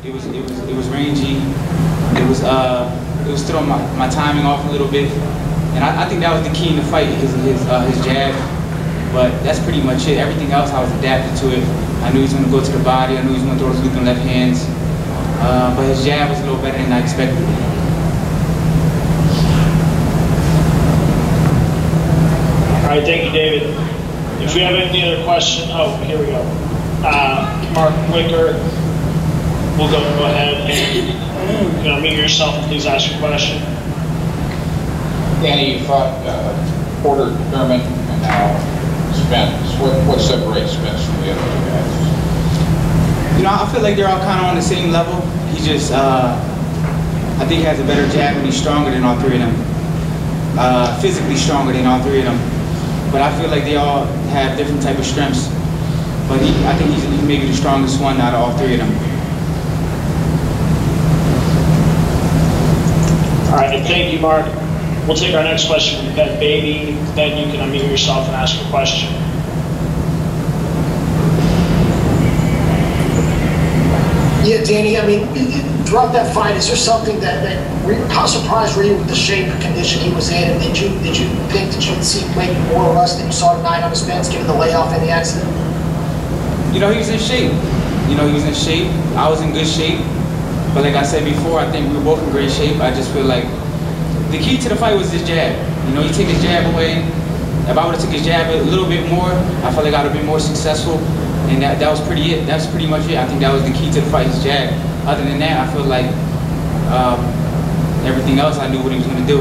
It was rangy. It was throwing my timing off a little bit, and I think that was the key in the fight, his jab. But that's pretty much it. Everything else, I was adapted to it. I knew he was going to go to the body. I knew he was going to throw those looking left hands. But his jab was a little better than I expected. All right, thank you, David. If we have any other questions, oh, here we go. Mark Wicker, we'll go ahead and unmute yourself and please ask your question. Danny, you fought Porter, Thurman, and now Spence. What separates Spence from the other two guys? You know, I feel like they're all kind of on the same level. He just, I think he has a better jab and he's stronger than all three of them. Physically stronger than all three of them. But I feel like they all have different type of strengths. But I think he's maybe the strongest one out of all three of them. All right, thank you, Mark. We'll take our next question from Ben Baby. Then you can unmute yourself and ask your question. Yeah, Danny, I mean, throughout that fight, is there something how surprised were you with the shape and condition he was in? And did you think that you would see maybe more or less than you saw tonight on his Spence, given the layoff and the accident? You know, he was in shape. I was in good shape. But like I said before, I think we were both in great shape. I just feel like the key to the fight was his jab. You know, you take his jab away. If I would have took his jab a little bit more, I feel like I would have been more successful. And that was pretty it. That's pretty much it. I think that was the key to the fight, his jab. Other than that, I feel like everything else, I knew what he was going to do.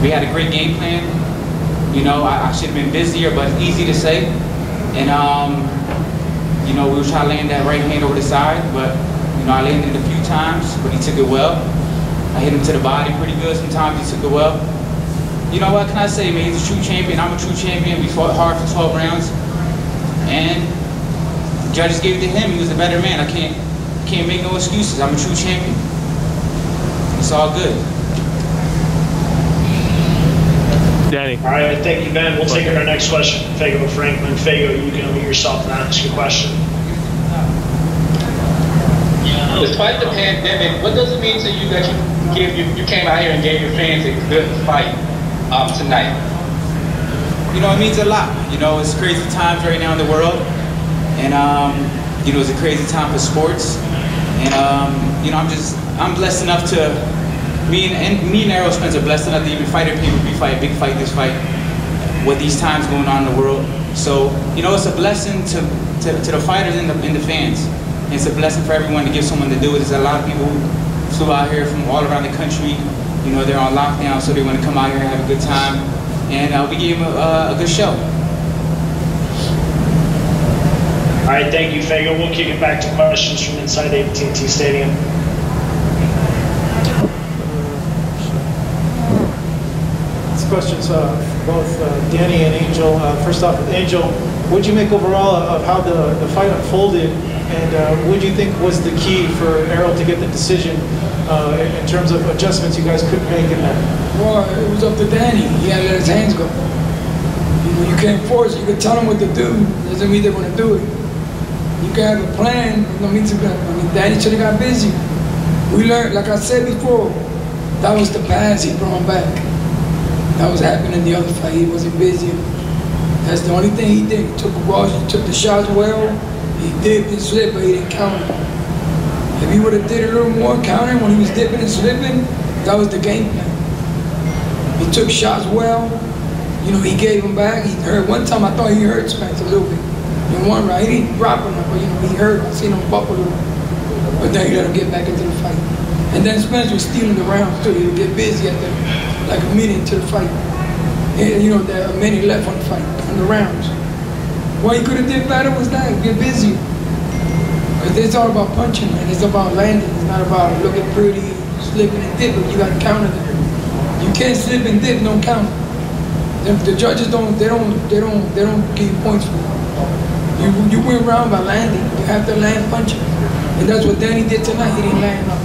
We had a great game plan. You know, I should have been busier, but it's easy to say. And, you know, we were trying to land that right hand over the side, but, you know, I landed it a few times, but he took it well. I hit him to the body pretty good. Sometimes he took it well. You know what can I say, man? He's a true champion. I'm a true champion. We fought hard for 12 rounds. And judges gave it to him. He was a better man. I can't make no excuses. I'm a true champion. It's all good. Danny. All right, thank you, Ben. We'll take our next question from Fago Franklin. Fago, you can unmute yourself and ask your question. Despite the pandemic, what does it mean to you that you came out here and gave your fans a good fight tonight? You know, it means a lot. You know, it's crazy times right now in the world. And, you know, it's a crazy time for sports. And, you know, I'm blessed enough to, me and Errol Spence are blessed enough to even fight a pay-per-view big fight, this fight, with these times going on in the world. So, you know, it's a blessing to the fighters and the fans. And it's a blessing for everyone to give someone to do it. There's a lot of people who flew out here from all around the country. You know, they're on lockdown, so they want to come out here and have a good time. And we gave him a good show. All right, thank you, Fago. We'll kick it back to questions from inside AT&T Stadium. This question's both Danny and Angel. First off, Angel, what did you make overall of how the fight unfolded, and what do you think was the key for Errol to get the decision in terms of adjustments you guys couldn't make in there? Well, it was up to Danny. He had to let his hands go. You know, you can't force. You can tell them what to do. Doesn't mean they're going to do it. You can have a plan. No mean to. I mean, Danny should have got busy. We learned, like I said before, that was the pass he brought back. That was happening in the other fight. He wasn't busy. That's the only thing he did. He took the balls. He took the shots well. He dipped and slipped, but he didn't counter. If he would have did a little more countering when he was dipping and slipping, that was the game plan. He took shots well. You know, he gave him back. He hurt. One time I thought he hurt Spence a little bit. In one round, he didn't drop him, but you know, he hurt. I seen him bump a little. But then he let him get back into the fight. And then Spence was stealing the rounds too. He would get busy at like a minute into the fight. And you know, there a minute left on the fight, on the rounds. What he could have did better was that, get busy. Because it's all about punching, man. It's about landing. It's not about looking pretty, slipping and dipping. You got to counter them. You can't slip and dip, no counter. The judges don't give you points for it. You win round by landing. You have to land punching. And that's what Danny did tonight. He didn't land up.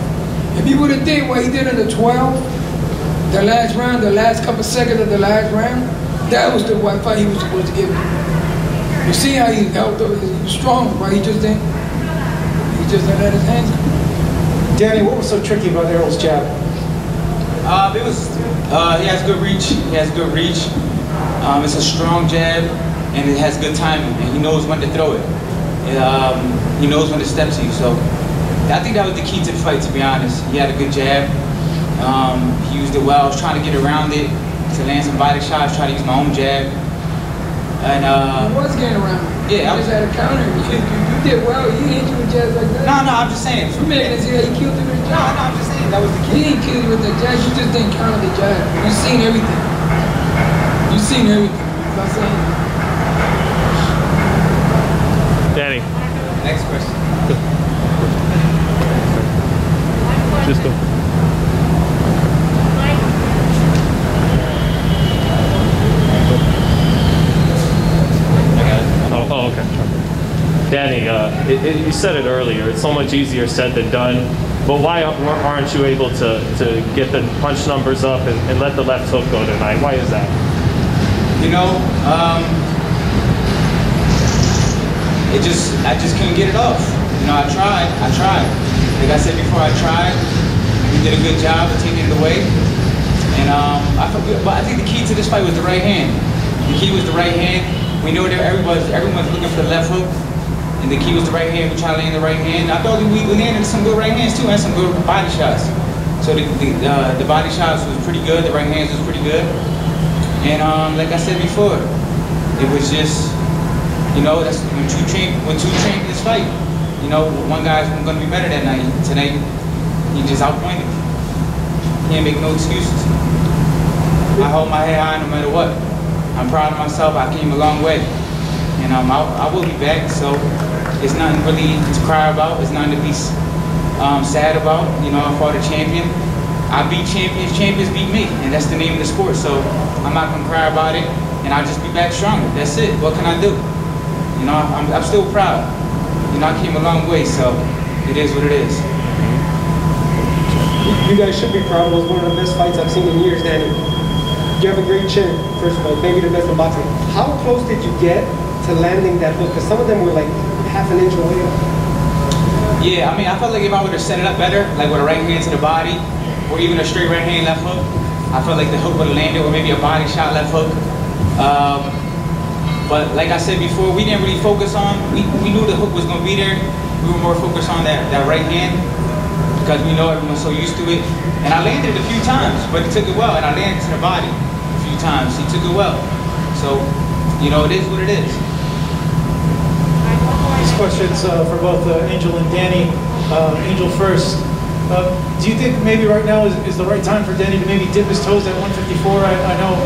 If he would have did what he did in the 12, the last round, the last couple seconds of the last round, that was the fight he was supposed to give him. You see how he held up, he was strong, right? He just didn't. just let his hands go. Danny, what was so tricky about Errol's jab? He has good reach. He has good reach. It's a strong jab, and it has good timing, and he knows when to throw it. He knows when to step to you. So I think that was the key to the fight, to be honest. He had a good jab. He used it well. I was trying to get around it to land some body shots, try to use my own jab. And he was getting around it. Yeah, he just had a counter. You did well. He hit you with jabs like that. No, I'm just saying. You making it seem like he killed you with a jab. No, I'm just saying that was the key. He didn't kill you with the jab. You just didn't counter the jab. You seen everything. You seen everything. That's what I'm saying. Danny. Next question. Just go. Oh, okay. Danny, you said it earlier. It's so much easier said than done. But why aren't you able to get the punch numbers up and let the left hook go tonight? Why is that? You know, I just couldn't get it off. You know, I tried. Like I said before, I tried. We did a good job of taking it away. And but I think the key to this fight was the right hand. The key was the right hand. We know that everyone's looking for the left hook, and the key was the right hand. We tried to land the right hand. I thought we landed some good right hands too, and some good body shots. So the body shots was pretty good. The right hands was pretty good. And like I said before, it was just, you know, that's when two train this fight. You know, one guy's going to be better that night. Tonight, he just outpointed me. Can't make no excuses. I hold my head high no matter what. I'm proud of myself. I came a long way, and I will be back. So it's nothing really to cry about. It's nothing to be sad about. You know, I fought a champion. I beat champions. Champions beat me, and that's the name of the sport. So I'm not gonna cry about it, and I'll just be back stronger. That's it. What can I do? You know, I'm still proud. You know, I came a long way. So it is what it is. You guys should be proud. It was one of the best fights I've seen in years, Danny. You have a great chin, first of all, maybe the best in boxing. How close did you get to landing that hook? Because some of them were like half an inch away. Yeah, I mean, I felt like if I would have set it up better, like with a right hand to the body, or even a straight right hand left hook, I felt like the hook would have landed, or maybe a body shot left hook. But like I said before, we didn't really focus on, we knew the hook was going to be there. We were more focused on that right hand, because we know everyone's so used to it. And I landed it a few times, but he took it well, and I landed to the body a few times. He took it well. So, you know, it is what it is. These questions for both Angel and Danny. Angel first. Do you think maybe right now is the right time for Danny to maybe dip his toes at 154? I know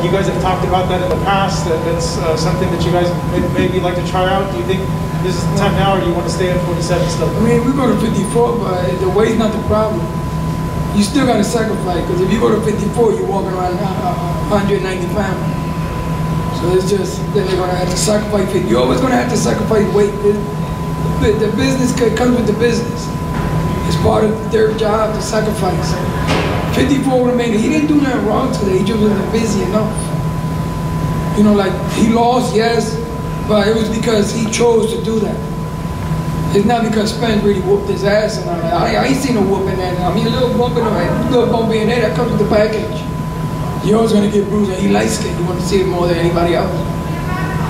you guys have talked about that in the past. That's something that you guys maybe like to try out. Do you think this is the time now, or do you want to stay at 47 still? I mean, we go to 54, but the weight's not the problem. You still got to sacrifice, because if you go to 54, you're walking around 190 pounds. So it's just, then they're going to have to sacrifice it. You're always going to have to sacrifice weight. The business comes with the business. It's part of their job to sacrifice. 54 would have made it. He didn't do nothing wrong today. He just wasn't busy enough. You know, like, he lost, yes, but it was because he chose to do that. It's not because Spence really whooped his ass and all that. I ain't seen no whooping that. I mean, a little bump in there, that comes with the package. You're always gonna get bruised, and he light skinned. You want to see it more than anybody else.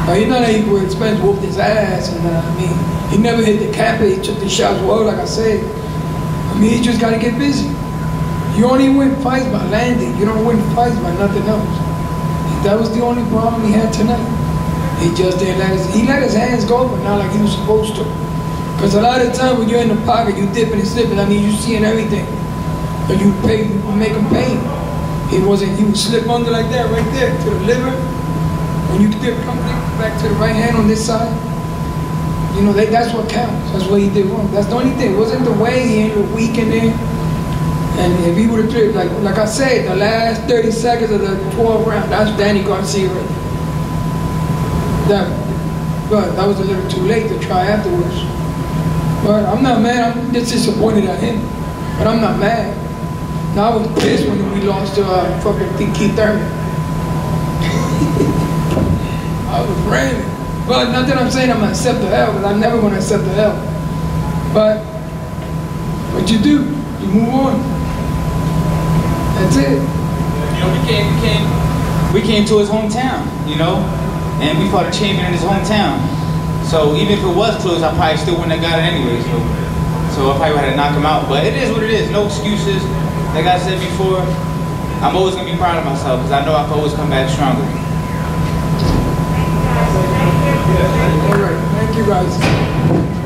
But he's not able where Spence whooped his ass, and I mean, he never hit the cap. He took the shots well, like I said. I mean, he just gotta get busy. You only win fights by landing. You don't win fights by nothing else. That was the only problem he had tonight. He just didn't let his hands go, but not like he was supposed to. Because a lot of the time when you're in the pocket, you dipping and slipping. I mean, you seeing everything. And you make him pay. He would slip under like that right there to the liver. When you dip, come back to the right hand on this side. You know, that's what counts. That's what he did wrong. That's the only thing. It wasn't the way he ended weak in there. And if he would have tripped, like I said, the last 30 seconds of the 12th round, that's Danny Garcia right there. But that was a little too late to try afterwards. But I'm not mad. I'm just disappointed at him. But I'm not mad. Now I was pissed when we lost to fucking Keith Thurman. I was ramming. But not that I'm saying I'm gonna accept the hell, because I'm never gonna accept the hell. But what you do, you move on. That's it. You know, we came to his hometown, you know, and we fought a champion in his hometown. So even if it was close, I probably still wouldn't have got it anyway. So I probably would have knocked him out. But it is what it is. No excuses. Like I said before, I'm always gonna be proud of myself because I know I can always come back stronger. All right, thank you guys.